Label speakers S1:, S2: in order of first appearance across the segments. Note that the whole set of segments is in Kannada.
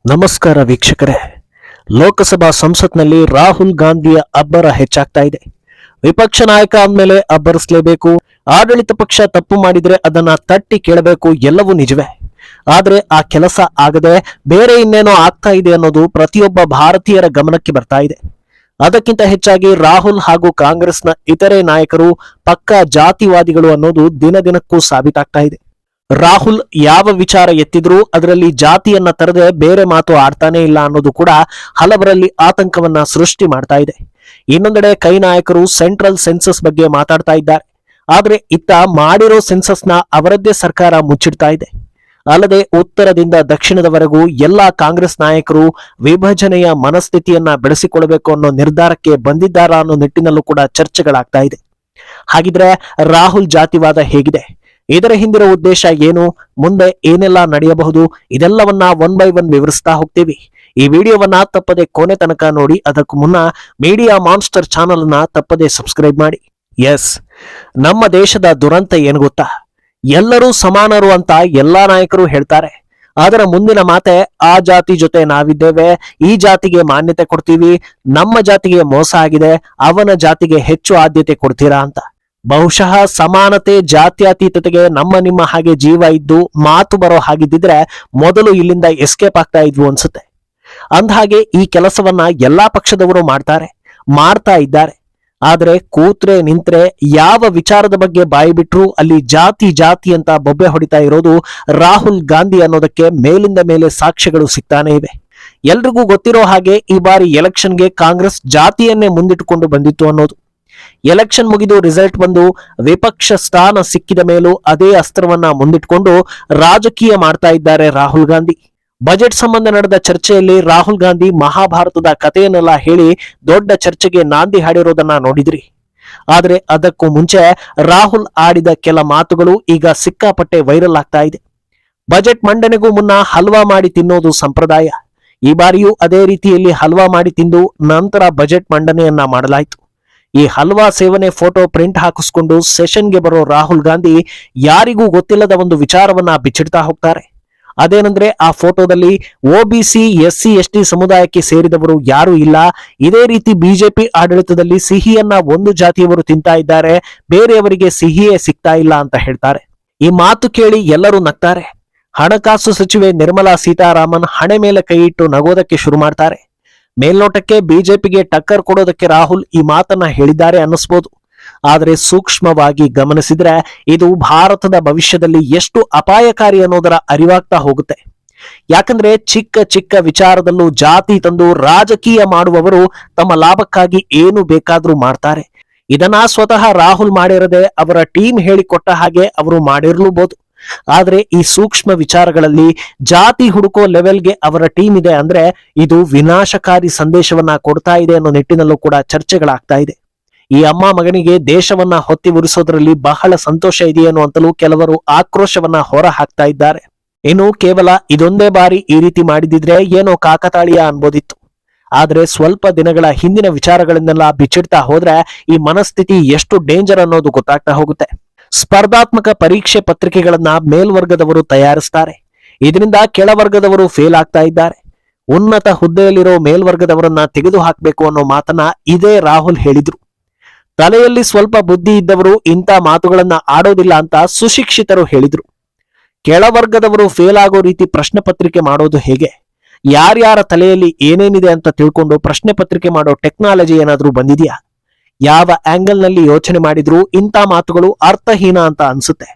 S1: ನಮಸ್ಕಾರ ವೀಕ್ಷಕರೇ. ಲೋಕಸಭಾ ಸಂಸತ್ನಲ್ಲಿ ರಾಹುಲ್ ಗಾಂಧಿಯ ಅಬ್ಬರ ಹೆಚ್ಚಾಗ್ತಾ ಇದೆ. ವಿಪಕ್ಷ ನಾಯಕ ಅಂದಮೇಲೆ ಅಬ್ಬರಿಸಲೇಬೇಕು. ಆಡಳಿತ ಪಕ್ಷ ತಪ್ಪು ಮಾಡಿದ್ರೆ ಅದನ್ನ ತಟ್ಟಿ ಕೇಳಬೇಕು, ಎಲ್ಲವೂ ನಿಜವೇ. ಆದ್ರೆ ಆ ಕೆಲಸ ಆಗದೆ ಬೇರೆ ಇನ್ನೇನೋ ಆಗ್ತಾ ಇದೆ ಅನ್ನೋದು ಪ್ರತಿಯೊಬ್ಬ ಭಾರತೀಯರ ಗಮನಕ್ಕೆ ಬರ್ತಾ ಇದೆ. ಅದಕ್ಕಿಂತ ಹೆಚ್ಚಾಗಿ ರಾಹುಲ್ ಹಾಗೂ ಕಾಂಗ್ರೆಸ್ನ ಇತರೆ ನಾಯಕರು ಪಕ್ಕಾ ಜಾತಿವಾದಿಗಳು ಅನ್ನೋದು ದಿನ ದಿನಕ್ಕೂ ಸಾಬೀತಾಗ್ತಾ ಇದೆ. ರಾಹುಲ್ ಯಾವ ವಿಚಾರ ಎತ್ತಿದ್ರೂ ಅದರಲ್ಲಿ ಜಾತಿಯನ್ನ ತರದೆ ಬೇರೆ ಮಾತು ಆಡ್ತಾನೆ ಇಲ್ಲ ಅನ್ನೋದು ಕೂಡ ಹಲವರಲ್ಲಿ ಆತಂಕವನ್ನ ಸೃಷ್ಟಿ ಮಾಡ್ತಾ ಇದೆ. ಇನ್ನೊಂದೆಡೆ ಕೈ ನಾಯಕರು ಸೆಂಟ್ರಲ್ ಸೆನ್ಸಸ್ ಬಗ್ಗೆ ಮಾತಾಡ್ತಾ ಇದ್ದಾರೆ. ಆದ್ರೆ ಇತ್ತ ಮಾಡಿರೋ ಸೆನ್ಸಸ್ ನ ಅವರದ್ದೇ ಸರ್ಕಾರ ಮುಚ್ಚಿಡ್ತಾ ಇದೆ. ಅಲ್ಲದೆ ಉತ್ತರದಿಂದ ದಕ್ಷಿಣದವರೆಗೂ ಎಲ್ಲಾ ಕಾಂಗ್ರೆಸ್ ನಾಯಕರು ವಿಭಜನೆಯ ಮನಸ್ಥಿತಿಯನ್ನ ಬೆಳೆಸಿಕೊಳ್ಳಬೇಕು ಅನ್ನೋ ನಿರ್ಧಾರಕ್ಕೆ ಬಂದಿದ್ದಾರಾ ಅನ್ನೋ ನಿಟ್ಟಿನಲ್ಲೂ ಕೂಡ ಚರ್ಚೆಗಳಾಗ್ತಾ ಇದೆ. ಹಾಗಿದ್ರೆ ರಾಹುಲ್ ಜಾತಿವಾದ ಹೇಗಿದೆ, ಇದರ ಹಿಂದಿರೋ ಉದ್ದೇಶ ಏನು, ಮುಂದೆ ಏನೆಲ್ಲ ನಡೆಯಬಹುದು, ಇದೆಲ್ಲವನ್ನ ಒನ್ ಬೈ ಒನ್ ವಿವರಿಸ್ತಾ ಹೋಗ್ತೀವಿ. ಈ ವಿಡಿಯೋವನ್ನ ತಪ್ಪದೆ ಕೊನೆ ತನಕ ನೋಡಿ. ಅದಕ್ಕೂ ಮುನ್ನ ಮೀಡಿಯಾ ಮಾನ್ಸ್ಟರ್ ಚಾನಲ್ ಅನ್ನ ತಪ್ಪದೆ ಸಬ್ಸ್ಕ್ರೈಬ್ ಮಾಡಿ. ಎಸ್, ನಮ್ಮ ದೇಶದ ದುರಂತ ಏನು ಗೊತ್ತಾ? ಎಲ್ಲರೂ ಸಮಾನರು ಅಂತ ಎಲ್ಲಾ ನಾಯಕರು ಹೇಳ್ತಾರೆ. ಅದರ ಮುಂದಿನ ಮಾತೆ ಆ ಜಾತಿ ಜೊತೆ ನಾವಿದ್ದೇವೆ, ಈ ಜಾತಿಗೆ ಮಾನ್ಯತೆ ಕೊಡ್ತೀವಿ, ನಮ್ಮ ಜಾತಿಗೆ ಮೋಸ ಆಗಿದೆ, ಅವನ ಜಾತಿಗೆ ಹೆಚ್ಚು ಆದ್ಯತೆ ಕೊಡ್ತೀರಾ ಅಂತ. ಬಹುಶಃ ಸಮಾನತೆ ಜಾತ್ಯತೀತತೆಗೆ ನಮ್ಮ ನಿಮ್ಮ ಹಾಗೆ ಜೀವ ಇದ್ದು ಮಾತು ಬರೋ ಹಾಗಿದ್ದಿದ್ರೆ ಮೊದಲು ಇಲ್ಲಿಂದ ಎಸ್ಕೇಪ್ ಆಗ್ತಾ ಇದ್ವು ಅನ್ಸುತ್ತೆ. ಅಂದಹಾಗೆ ಈ ಕೆಲಸವನ್ನ ಎಲ್ಲಾ ಪಕ್ಷದವರು ಮಾಡ್ತಾ ಇದ್ದಾರೆ. ಆದ್ರೆ ಕೂತ್ರೆ ನಿಂತ್ರೆ ಯಾವ ವಿಚಾರದ ಬಗ್ಗೆ ಬಾಯಿ ಬಿಟ್ರು ಅಲ್ಲಿ ಜಾತಿ ಜಾತಿ ಅಂತ ಬೊಬ್ಬೆ ಹೊಡಿತಾ ಇರೋದು ರಾಹುಲ್ ಗಾಂಧಿ ಅನ್ನೋದಕ್ಕೆ ಮೇಲಿಂದ ಮೇಲೆ ಸಾಕ್ಷ್ಯಗಳು ಸಿಗ್ತಾನೆ ಇವೆ. ಎಲ್ರಿಗೂ ಗೊತ್ತಿರೋ ಹಾಗೆ ಈ ಬಾರಿ ಎಲೆಕ್ಷನ್ಗೆ ಕಾಂಗ್ರೆಸ್ ಜಾತಿಯನ್ನೇ ಮುಂದಿಟ್ಟುಕೊಂಡು ಬಂದಿತ್ತು ಅನ್ನೋದು. ಎಲೆಕ್ಷನ್ ಮುಗಿದು ರಿಸಲ್ಟ್ ಬಂದು ವಿಪಕ್ಷ ಸ್ಥಾನ ಸಿಕ್ಕಿದ ಮೇಲೂ ಅದೇ ಅಸ್ತ್ರವನ್ನ ಮುಂದಿಟ್ಕೊಂಡು ರಾಜಕೀಯ ಮಾಡ್ತಾ ಇದ್ದಾರೆ ರಾಹುಲ್ ಗಾಂಧಿ. ಬಜೆಟ್ ಸಂಬಂಧ ನಡೆದ ಚರ್ಚೆಯಲ್ಲಿ ರಾಹುಲ್ ಗಾಂಧಿ ಮಹಾಭಾರತದ ಕಥೆಯನ್ನೆಲ್ಲ ಹೇಳಿ ದೊಡ್ಡ ಚರ್ಚೆಗೆ ನಾಂದಿ ಹಾಡಿರೋದನ್ನ ನೋಡಿದ್ರಿ. ಆದ್ರೆ ಅದಕ್ಕೂ ಮುಂಚೆ ರಾಹುಲ್ ಆಡಿದ ಕೆಲ ಮಾತುಗಳು ಈಗ ಸಿಕ್ಕಾಪಟ್ಟೆ ವೈರಲ್ ಆಗ್ತಾ ಇದೆ. ಬಜೆಟ್ ಮಂಡನೆಗೂ ಮುನ್ನ ಹಲ್ವಾ ಮಾಡಿ ತಿನ್ನೋದು ಸಂಪ್ರದಾಯ. ಈ ಬಾರಿಯೂ ಅದೇ ರೀತಿಯಲ್ಲಿ ಹಲ್ವಾ ಮಾಡಿ ತಿಂದು ನಂತರ ಬಜೆಟ್ ಮಂಡನೆಯನ್ನ ಮಾಡಲಾಯಿತು. ಈ ಹಲ್ವಾ ಸೇವನೆ ಫೋಟೋ ಪ್ರಿಂಟ್ ಹಾಕಿಸ್ಕೊಂಡು ಸೆಷನ್ಗೆ ಬರೋ ರಾಹುಲ್ ಗಾಂಧಿ ಯಾರಿಗೂ ಗೊತ್ತಿಲ್ಲದ ಒಂದು ವಿಚಾರವನ್ನ ಬಿಚ್ಚಿಡ್ತಾ ಹೋಗ್ತಾರೆ. ಅದೇನಂದ್ರೆ ಆ ಫೋಟೋದಲ್ಲಿ OBC SC ST ಸಮುದಾಯಕ್ಕೆ ಸೇರಿದವರು ಯಾರು ಇಲ್ಲ, ಇದೇ ರೀತಿ ಬಿಜೆಪಿ ಆಡಳಿತದಲ್ಲಿ ಸಿಹಿಯನ್ನ ಒಂದು ಜಾತಿಯವರು ತಿಂತಾ ಇದ್ದಾರೆ, ಬೇರೆಯವರಿಗೆ ಸಿಹಿಯೇ ಸಿಗ್ತಾ ಇಲ್ಲ ಅಂತ ಹೇಳ್ತಾರೆ. ಈ ಮಾತು ಕೇಳಿ ಎಲ್ಲರೂ ನಗ್ತಾರೆ. ಹಣಕಾಸು ಸಚಿವೆ ನಿರ್ಮಲಾ ಸೀತಾರಾಮನ್ ಹಣೆ ಮೇಲೆ ಕೈ ಇಟ್ಟು ನಗೋದಕ್ಕೆ ಶುರು ಮಾಡ್ತಾರೆ. ಮೇಲ್ನೋಟಕ್ಕೆ ಬಿಜೆಪಿಗೆ ಟಕ್ಕರ್ ಕೊಡೋದಕ್ಕೆ ರಾಹುಲ್ ಈ ಮಾತನ್ನ ಹೇಳಿದ್ದಾರೆ ಅನ್ನಿಸ್ಬೋದು. ಆದ್ರೆ ಸೂಕ್ಷ್ಮವಾಗಿ ಗಮನಿಸಿದ್ರೆ ಇದು ಭಾರತದ ಭವಿಷ್ಯದಲ್ಲಿ ಎಷ್ಟು ಅಪಾಯಕಾರಿ ಅನ್ನೋದರ ಅರಿವಾಗ್ತಾ ಹೋಗುತ್ತೆ. ಯಾಕಂದ್ರೆ ಚಿಕ್ಕ ಚಿಕ್ಕ ವಿಚಾರದಲ್ಲೂ ಜಾತಿ ತಂದು ರಾಜಕೀಯ ಮಾಡುವವರು ತಮ್ಮ ಲಾಭಕ್ಕಾಗಿ ಏನು ಬೇಕಾದ್ರೂ ಮಾಡ್ತಾರೆ. ಇದನ್ನ ಸ್ವತಃ ರಾಹುಲ್ ಮಾಡಿರದೆ ಅವರ ಟೀಮ್ ಹೇಳಿಕೊಟ್ಟ ಹಾಗೆ ಅವರು ಮಾಡಿರ್ಲೂಬಹುದು. ಆದ್ರೆ ಈ ಸೂಕ್ಷ್ಮ ವಿಚಾರಗಳಲ್ಲಿ ಜಾತಿ ಹುಡುಕೋ ಲೆವೆಲ್ಗೆ ಅವರ ಟೀಮ್ ಇದೆ ಅಂದ್ರೆ ಇದು ವಿನಾಶಕಾರಿ ಸಂದೇಶವನ್ನ ಕೊಡ್ತಾ ಇದೆ ಅನ್ನೋ ನಿಟ್ಟಿನಲ್ಲೂ ಕೂಡ ಚರ್ಚೆಗಳಾಗ್ತಾ ಇದೆ. ಈ ಅಮ್ಮ ಮಗನಿಗೆ ದೇಶವನ್ನ ಹೊತ್ತಿ ಉರಿಸೋದ್ರಲ್ಲಿ ಬಹಳ ಸಂತೋಷ ಇದೆಯೇನೋ ಅಂತಲೂ ಕೆಲವರು ಆಕ್ರೋಶವನ್ನ ಹೊರ ಹಾಕ್ತಾ ಇದ್ದಾರೆ. ಇನ್ನು ಕೇವಲ ಇದೊಂದೇ ಬಾರಿ ಈ ರೀತಿ ಮಾಡಿದಿದ್ರೆ ಏನೋ ಕಾಕತಾಳೀಯ ಅನ್ಬೋದಿತ್ತು. ಆದ್ರೆ ಸ್ವಲ್ಪ ದಿನಗಳ ಹಿಂದಿನ ವಿಚಾರಗಳನ್ನೆಲ್ಲ ಬಿಚ್ಚಿಡ್ತಾ ಹೋದ್ರೆ ಈ ಮನಸ್ಥಿತಿ ಎಷ್ಟು ಡೇಂಜರ್ ಅನ್ನೋದು ಗೊತ್ತಾಗ್ತಾ ಹೋಗುತ್ತೆ. ಸ್ಪರ್ಧಾತ್ಮಕ ಪರೀಕ್ಷೆ ಪತ್ರಿಕೆಗಳನ್ನ ಮೇಲ್ವರ್ಗದವರು ತಯಾರಿಸ್ತಾರೆ. ಇದರಿಂದ ಕೆಳವರ್ಗದವರು ಫೇಲ್ ಆಗ್ತಾ ಇದ್ದಾರೆ. ಉನ್ನತ ಹುದ್ದೆಯಲ್ಲಿರೋ ಮೇಲ್ವರ್ಗದವರನ್ನ ತೆಗೆದು ಹಾಕಬೇಕು ಅನ್ನೋ ಮಾತನ್ನ ಇದೇ ರಾಹುಲ್ ಹೇಳಿದ್ರು. ತಲೆಯಲ್ಲಿ ಸ್ವಲ್ಪ ಬುದ್ಧಿ ಇದ್ದವರು ಇಂಥ ಮಾತುಗಳನ್ನ ಆಡೋದಿಲ್ಲ ಅಂತ ಸುಶಿಕ್ಷಿತರು ಹೇಳಿದ್ರು. ಕೆಳವರ್ಗದವರು ಫೇಲ್ ಆಗೋ ರೀತಿ ಪ್ರಶ್ನೆ ಪತ್ರಿಕೆ ಮಾಡೋದು ಹೇಗೆ? ಯಾರ್ಯಾರ ತಲೆಯಲ್ಲಿ ಏನೇನಿದೆ ಅಂತ ತಿಳ್ಕೊಂಡು ಪ್ರಶ್ನೆ ಪತ್ರಿಕೆ ಮಾಡೋ ಟೆಕ್ನಾಲಜಿ ಏನಾದ್ರೂ ಬಂದಿದೆಯಾ? ಯಾವ ಆಂಗಲ್ ನಲ್ಲಿ ಯೋಚನೆ ಮಾಡಿದ್ರು ಇಂಥ ಮಾತುಗಳು ಅರ್ಥಹೀನ ಅಂತ ಅನ್ಸುತ್ತೆ.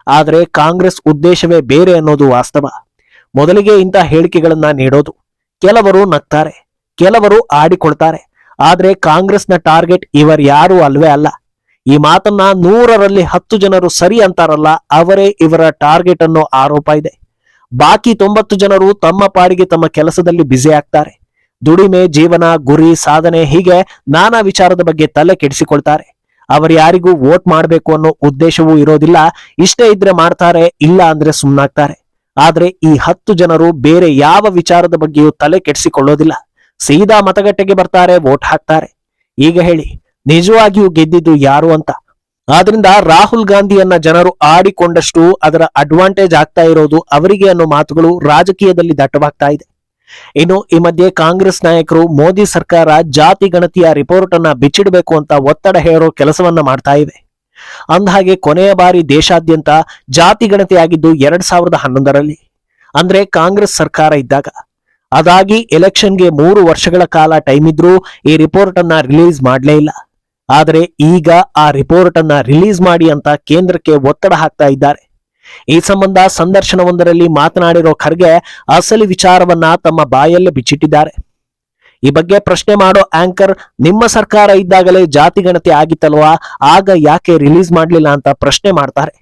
S1: ಆದ್ರೆ ಕಾಂಗ್ರೆಸ್ ಉದ್ದೇಶವೇ ಬೇರೆ ಅನ್ನೋದು ವಾಸ್ತವ. ಮೊದಲಿಗೆ ಇಂಥ ಹೇಳಿಕೆಗಳನ್ನ ನೀಡೋದು. ಕೆಲವರು ನಗ್ತಾರೆ, ಕೆಲವರು ಆಡಿಕೊಳ್ತಾರೆ. ಆದ್ರೆ ಕಾಂಗ್ರೆಸ್ನ ಟಾರ್ಗೆಟ್ ಇವರ್ಯಾರೂ ಅಲ್ವೇ ಅಲ್ಲ. ಈ ಮಾತನ್ನ 100ರಲ್ಲಿ 10 ಜನರು ಸರಿ ಅಂತಾರಲ್ಲ, ಅವರೇ ಇವರ ಟಾರ್ಗೆಟ್ ಅನ್ನೋ ಆರೋಪ ಇದೆ. ಬಾಕಿ 90 ಜನರು ತಮ್ಮ ಪಾಡಿಗೆ ತಮ್ಮ ಕೆಲಸದಲ್ಲಿ ಬ್ಯುಸಿ ಆಗ್ತಾರೆ. ದುಡಿಮೆ, ಜೀವನ, ಗುರಿ, ಸಾಧನೆ ಹೀಗೆ ನಾನಾ ವಿಚಾರದ ಬಗ್ಗೆ ತಲೆ ಕೆಡಿಸಿಕೊಳ್ತಾರೆ. ಅವರು ಯಾರಿಗೂ ವೋಟ್ ಮಾಡಬೇಕು ಅನ್ನೋ ಉದ್ದೇಶವೂ ಇರೋದಿಲ್ಲ. ಇಷ್ಟೇ ಇದ್ರೆ ಮಾಡ್ತಾರೆ, ಇಲ್ಲ ಅಂದ್ರೆ ಸುಮ್ಮನಾಗ್ತಾರೆ. ಆದ್ರೆ ಈ 10 ಜನರು ಬೇರೆ ಯಾವ ವಿಚಾರದ ಬಗ್ಗೆಯೂ ತಲೆ ಕೆಡಿಸಿಕೊಳ್ಳೋದಿಲ್ಲ. ಸೀದಾ ಮತಗಟ್ಟೆಗೆ ಬರ್ತಾರೆ, ವೋಟ್ ಹಾಕ್ತಾರೆ. ಈಗ ಹೇಳಿ, ನಿಜವಾಗಿಯೂ ಗೆದ್ದಿದ್ದು ಯಾರು ಅಂತ? ಆದ್ರಿಂದ ರಾಹುಲ್ ಗಾಂಧಿಯನ್ನ ಜನರು ಆಡಿಕೊಂಡಷ್ಟು ಅದರ ಅಡ್ವಾಂಟೇಜ್ ಆಗ್ತಾ ಇರೋದು ಅವರಿಗೆ ಅನ್ನೋ ಮಾತುಗಳು ರಾಜಕೀಯದಲ್ಲಿ ದಟ್ಟವಾಗ್ತಾ ಇದೆ. ಇನ್ನು ಈ ಮಧ್ಯೆ ಕಾಂಗ್ರೆಸ್ ನಾಯಕರು ಮೋದಿ ಸರ್ಕಾರ ಜಾತಿ ಗಣತಿಯ ರಿಪೋರ್ಟ್ ಅನ್ನ ಬಿಚ್ಚಿಡಬೇಕು ಅಂತ ಒತ್ತಡ ಹೇರೋ ಕೆಲಸವನ್ನ ಮಾಡ್ತಾ ಇವೆ. ಅಂದಹಾಗೆ ಕೊನೆಯ ಬಾರಿ ದೇಶಾದ್ಯಂತ ಜಾತಿ ಗಣತಿ ಆಗಿದ್ದು 2011ರಲ್ಲಿ, ಅಂದ್ರೆ ಕಾಂಗ್ರೆಸ್ ಸರ್ಕಾರ ಇದ್ದಾಗ. ಅದಾಗಿ ಎಲೆಕ್ಷನ್ಗೆ 3 ವರ್ಷಗಳ ಕಾಲ ಟೈಮ್ ಇದ್ರೂ ಈ ರಿಪೋರ್ಟ್ ಅನ್ನ ರಿಲೀಸ್ ಮಾಡಲೇ ಇಲ್ಲ. ಆದರೆ ಈಗ ಆ ರಿಪೋರ್ಟ್ ಅನ್ನ ರಿಲೀಸ್ ಮಾಡಿ ಅಂತ ಕೇಂದ್ರಕ್ಕೆ ಒತ್ತಡ ಹಾಕ್ತಾ ಇದ್ದಾರೆ. ಈ ಸಂಬಂಧ ಸಂದರ್ಶನವೊಂದರಲ್ಲಿ ಮಾತನಾಡಿರೋ ಖರ್ಗೆ ಅಸಲಿ ವಿಚಾರವನ್ನ ತಮ್ಮ ಬಾಯಲ್ಲೇ ಬಿಚ್ಚಿಟ್ಟಿದ್ದಾರೆ. ಈ ಬಗ್ಗೆ ಪ್ರಶ್ನೆ ಮಾಡೋ ಆಂಕರ್, ನಿಮ್ಮ ಸರ್ಕಾರ ಇದ್ದಾಗಲೇ ಜಾತಿ ಗಣತಿ ಆಗಿತ್ತಲ್ವಾ, ಆಗ ಯಾಕೆ ರಿಲೀಸ್ ಮಾಡಲಿಲ್ಲ ಅಂತ ಪ್ರಶ್ನೆ ಮಾಡ್ತಾರೆ.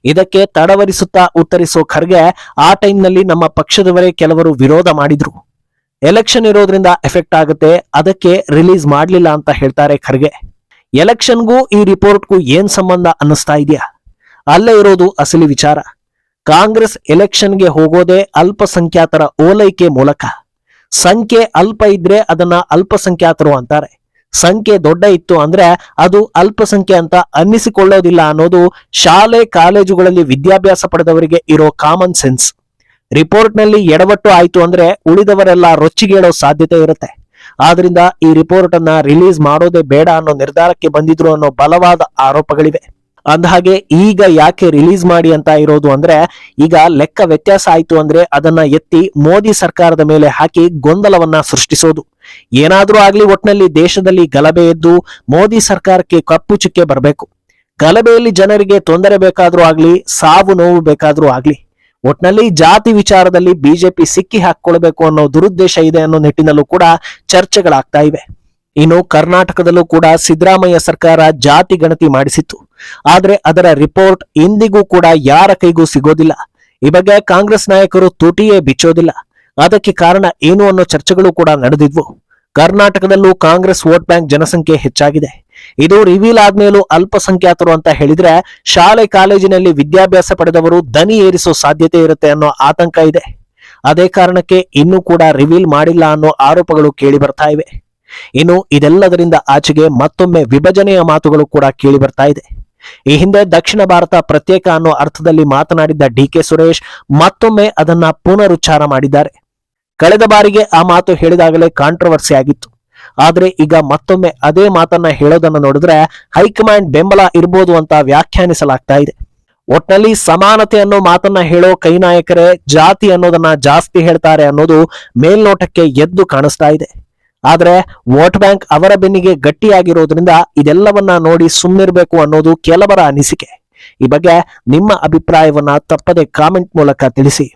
S1: ಇದಕ್ಕೆ ತಡವರಿಸುತ್ತಾ ಉತ್ತರಿಸೋ ಖರ್ಗೆ, ಆ ಟೈಮ್ನಲ್ಲಿ ನಮ್ಮ ಪಕ್ಷದವರೇ ಕೆಲವರು ವಿರೋಧ ಮಾಡಿದ್ರು, ಎಲೆಕ್ಷನ್ ಇರೋದ್ರಿಂದ ಎಫೆಕ್ಟ್ ಆಗುತ್ತೆ, ಅದಕ್ಕೆ ರಿಲೀಸ್ ಮಾಡಲಿಲ್ಲ ಅಂತ ಹೇಳ್ತಾರೆ ಖರ್ಗೆ. ಎಲೆಕ್ಷನ್ಗೂ ಈ ರಿಪೋರ್ಟ್ಗೂ ಏನ್ ಸಂಬಂಧ ಅನ್ನಿಸ್ತಾ ಇದೆಯಾ? ಅಲ್ಲೇ ಇರೋದು ಅಸಲಿ ವಿಚಾರ. ಕಾಂಗ್ರೆಸ್ ಎಲೆಕ್ಷನ್ಗೆ ಹೋಗೋದೇ ಅಲ್ಪಸಂಖ್ಯಾತರ ಓಲೈಕೆ ಮೂಲಕ. ಸಂಖ್ಯೆ ಅಲ್ಪ ಇದ್ರೆ ಅದನ್ನ ಅಲ್ಪಸಂಖ್ಯಾತರು ಅಂತಾರೆ, ಸಂಖ್ಯೆ ದೊಡ್ಡ ಇತ್ತು ಅಂದ್ರೆ ಅದು ಅಲ್ಪಸಂಖ್ಯೆ ಅಂತ ಅನ್ನಿಸಿಕೊಳ್ಳೋದಿಲ್ಲ ಅನ್ನೋದು ಶಾಲೆ ಕಾಲೇಜುಗಳಲ್ಲಿ ವಿದ್ಯಾಭ್ಯಾಸ ಪಡೆದವರಿಗೆ ಇರೋ ಕಾಮನ್ ಸೆನ್ಸ್. ರಿಪೋರ್ಟ್ ನಲ್ಲಿ ಎಡವಟ್ಟು ಆಯ್ತು ಅಂದ್ರೆ ಉಳಿದವರೆಲ್ಲ ರೊಚ್ಚಿಗೇಳೋ ಸಾಧ್ಯತೆ ಇರುತ್ತೆ. ಆದ್ರಿಂದ ಈ ರಿಪೋರ್ಟ್ ಅನ್ನ ರಿಲೀಸ್ ಮಾಡೋದೇ ಬೇಡ ಅನ್ನೋ ನಿರ್ಧಾರಕ್ಕೆ ಬಂದಿದ್ರು ಅನ್ನೋ ಬಲವಾದ ಆರೋಪಗಳಿವೆ. ಅಂದಹಾಗೆ ಈಗ ಯಾಕೆ ರಿಲೀಸ್ ಮಾಡಿ ಅಂತ ಇರೋದು ಅಂದ್ರೆ, ಈಗ ಲೆಕ್ಕ ವ್ಯತ್ಯಾಸ ಆಯ್ತು ಅಂದ್ರೆ ಅದನ್ನ ಎತ್ತಿ ಮೋದಿ ಸರ್ಕಾರದ ಮೇಲೆ ಹಾಕಿ ಗೊಂದಲವನ್ನ ಸೃಷ್ಟಿಸೋದು. ಏನಾದ್ರೂ ಆಗ್ಲಿ, ಒಟ್ನಲ್ಲಿ ದೇಶದಲ್ಲಿ ಗಲಭೆ ಎದ್ದು ಮೋದಿ ಸರ್ಕಾರಕ್ಕೆ ಕಪ್ಪು ಚುಕ್ಕೆ ಬರಬೇಕು. ಗಲಭೆಯಲ್ಲಿ ಜನರಿಗೆ ತೊಂದರೆ ಬೇಕಾದ್ರೂ ಆಗ್ಲಿ, ಸಾವು ನೋವು ಬೇಕಾದ್ರೂ ಆಗ್ಲಿ, ಒಟ್ನಲ್ಲಿ ಜಾತಿ ವಿಚಾರದಲ್ಲಿ ಬಿಜೆಪಿ ಸಿಕ್ಕಿ ಹಾಕೊಳ್ಬೇಕು ಅನ್ನೋ ದುರುದ್ದೇಶ ಇದೆ ಅನ್ನೋ ನಿಟ್ಟಿನಲ್ಲೂ ಕೂಡ ಚರ್ಚೆಗಳಾಗ್ತಾ ಇವೆ. ಇನ್ನು ಕರ್ನಾಟಕದಲ್ಲೂ ಕೂಡ ಸಿದ್ದರಾಮಯ್ಯ ಸರ್ಕಾರ ಜಾತಿ ಗಣತಿ ಮಾಡಿಸಿತ್ತು. ಆದ್ರೆ ಅದರ ರಿಪೋರ್ಟ್ ಇಂದಿಗೂ ಕೂಡ ಯಾರ ಕೈಗೂ ಸಿಗೋದಿಲ್ಲ. ಈ ಬಗ್ಗೆ ಕಾಂಗ್ರೆಸ್ ನಾಯಕರು ತುಟಿಯೇ ಬಿಚ್ಚೋದಿಲ್ಲ. ಅದಕ್ಕೆ ಕಾರಣ ಏನು ಅನ್ನೋ ಚರ್ಚೆಗಳು ಕೂಡ ನಡೆದಿದ್ವು. ಕರ್ನಾಟಕದಲ್ಲೂ ಕಾಂಗ್ರೆಸ್ ವೋಟ್ ಬ್ಯಾಂಕ್ ಜನಸಂಖ್ಯೆ ಹೆಚ್ಚಾಗಿದೆ. ಇದು ರಿವೀಲ್ ಆದ್ಮೇಲೂ ಅಲ್ಪಸಂಖ್ಯಾತರು ಅಂತ ಹೇಳಿದ್ರೆ ಶಾಲೆ ಕಾಲೇಜಿನಲ್ಲಿ ವಿದ್ಯಾಭ್ಯಾಸ ಪಡೆದವರು ದನಿ ಏರಿಸೋ ಸಾಧ್ಯತೆ ಇರುತ್ತೆ ಅನ್ನೋ ಆತಂಕ ಇದೆ. ಅದೇ ಕಾರಣಕ್ಕೆ ಇನ್ನೂ ಕೂಡ ರಿವೀಲ್ ಮಾಡಿಲ್ಲ ಅನ್ನೋ ಆರೋಪಗಳು ಕೇಳಿ ಬರ್ತಾ ಇವೆ. ಇನ್ನು ಇದೆಲ್ಲದರಿಂದ ಆಚೆಗೆ ಮತ್ತೊಮ್ಮೆ ವಿಭಜನೆಯ ಮಾತುಗಳು ಕೂಡ ಕೇಳಿ ಬರ್ತಾ ಇದೆ. ಈ ಹಿಂದೆ ದಕ್ಷಿಣ ಭಾರತ ಪ್ರತ್ಯೇಕ ಅನ್ನೋ ಅರ್ಥದಲ್ಲಿ ಮಾತನಾಡಿದ್ದ ಡಿ.ಕೆ. ಸುರೇಶ್ ಮತ್ತೊಮ್ಮೆ ಅದನ್ನ ಪುನರುಚ್ಚಾರ ಮಾಡಿದ್ದಾರೆ. ಕಳೆದ ಬಾರಿಗೆ ಆ ಮಾತು ಹೇಳಿದಾಗಲೇ ಕಾಂಟ್ರವರ್ಸಿ ಆಗಿತ್ತು. ಆದ್ರೆ ಈಗ ಮತ್ತೊಮ್ಮೆ ಅದೇ ಮಾತನ್ನ ಹೇಳೋದನ್ನ ನೋಡಿದ್ರೆ ಹೈಕಮಾಂಡ್ ಬೆಂಬಲ ಇರ್ಬೋದು ಅಂತ ವ್ಯಾಖ್ಯಾನಿಸಲಾಗ್ತಾ ಇದೆ. ಒಟ್ನಲ್ಲಿ ಸಮಾನತೆ ಅನ್ನೋ ಮಾತನ್ನ ಹೇಳೋ ಕೈ ನಾಯಕರೇ ಜಾತಿ ಅನ್ನೋದನ್ನ ಜಾಸ್ತಿ ಹೇಳ್ತಾರೆ ಅನ್ನೋದು ಮೇಲ್ನೋಟಕ್ಕೆ ಎದ್ದು ಕಾಣಿಸ್ತಾ ಇದೆ. ಆದ್ರೆ ವೋಟ್ ಬ್ಯಾಂಕ್ ಅವರ ಬೆನ್ನಿಗೆ ಗಟ್ಟಿಯಾಗಿರೋದ್ರಿಂದ ಇದೆಲ್ಲವನ್ನ ನೋಡಿ ಸುಮ್ಮನಿರ್ಬೇಕು ಅನ್ನೋದು ಕೆಲವರ ಅನಿಸಿಕೆ. ಈ ಬಗ್ಗೆ ನಿಮ್ಮ ಅಭಿಪ್ರಾಯವನ್ನ ತಪ್ಪದೆ ಕಾಮೆಂಟ್ ಮೂಲಕ ತಿಳಿಸಿ.